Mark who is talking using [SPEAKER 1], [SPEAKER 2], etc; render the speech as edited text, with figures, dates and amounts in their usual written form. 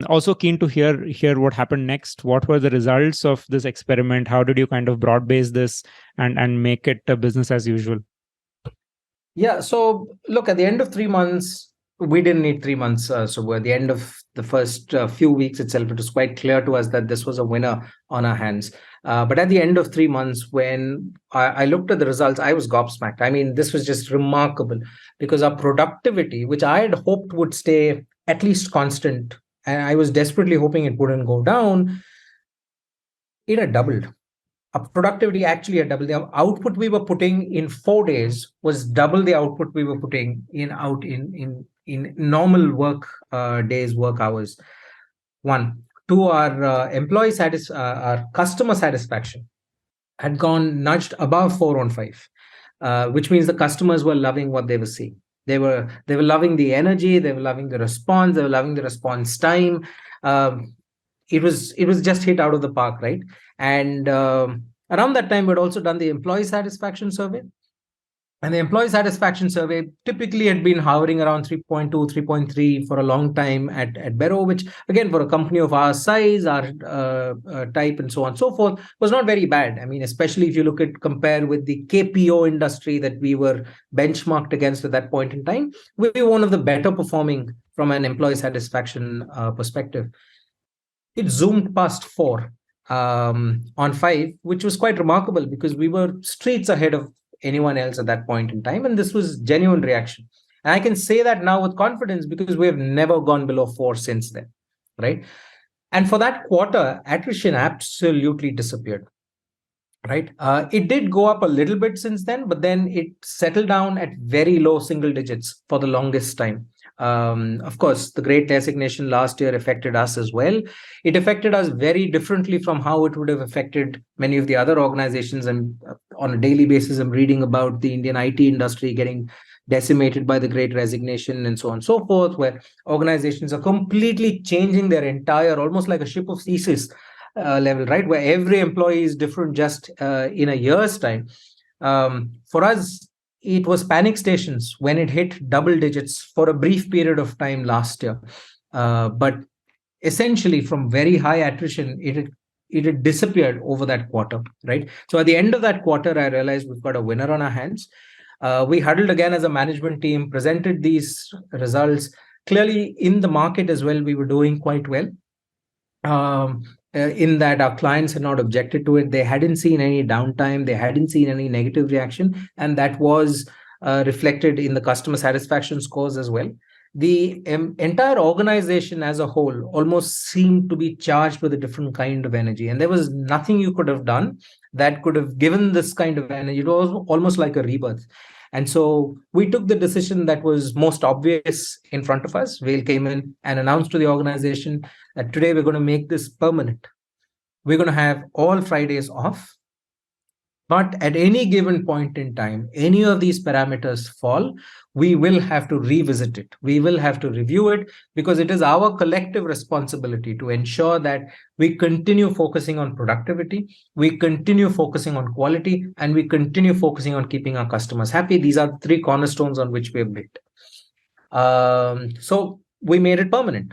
[SPEAKER 1] Also keen to hear what happened next. What were the results of this experiment? How did you kind of broad base this and make it a business as usual?
[SPEAKER 2] Yeah. So look, at the end of 3 months, we didn't need 3 months. So at the end of the first few weeks itself, it was quite clear to us that this was a winner on our hands. But at the end of 3 months, when I looked at the results, I was gobsmacked. I mean, this was just remarkable because our productivity, which I had hoped would stay at least constant, and I was desperately hoping it wouldn't go down, it had doubled. Our productivity actually had doubled. The output we were putting in 4 days was double the output we were putting in normal work days, work hours. One, two, our our customer satisfaction had gone nudged above 4 on 5, which means the customers were loving what they were seeing. They were loving the energy, they were loving the response, they were loving the response time. It was just hit out of the park, right? And around that time, we'd also done the employee satisfaction survey. And the employee satisfaction survey typically had been hovering around 3.2, 3.3 for a long time at Beroe, which again, for a company of our size, our type, and so on and so forth, was not very bad. I mean, especially if you look at compare with the KPO industry that we were benchmarked against at that point in time, we were one of the better performing from an employee satisfaction perspective. It zoomed past 4 on 5, which was quite remarkable because we were streets ahead of anyone else at that point in time. And this was genuine reaction. And I can say that now with confidence because we have never gone below 4 since then, right? And for that quarter, attrition absolutely disappeared, right? It did go up a little bit since then, but then it settled down at very low single digits for the longest time. Of course, the Great Resignation last year affected us as well. It affected us very differently from how it would have affected many of the other organizations. And on a daily basis, I'm reading about the Indian IT industry getting decimated by the Great Resignation and so on and so forth, where organizations are completely changing their entire, almost like a ship of thesis level, right? Where every employee is different just in a year's time. For us, it was panic stations when it hit double digits for a brief period of time last year. But essentially, from very high attrition, it had disappeared over that quarter, right? So at the end of that quarter, I realized we've got a winner on our hands. We huddled again as a management team, presented these results. Clearly, in the market as well, we were doing quite well. In that our clients had not objected to it. They hadn't seen any downtime. They hadn't seen any negative reaction. And that was reflected in the customer satisfaction scores as well. The entire organization as a whole almost seemed to be charged with a different kind of energy. And there was nothing you could have done that could have given this kind of energy. It was almost like a rebirth. And so we took the decision that was most obvious in front of us. Vail came in and announced to the organization that today we're going to make this permanent. We're going to have all Fridays off. But at any given point in time, any of these parameters fall, we will have to revisit it. We will have to review it because it is our collective responsibility to ensure that we continue focusing on productivity, we continue focusing on quality, and we continue focusing on keeping our customers happy. These are 3 cornerstones on which we have built. So we made it permanent.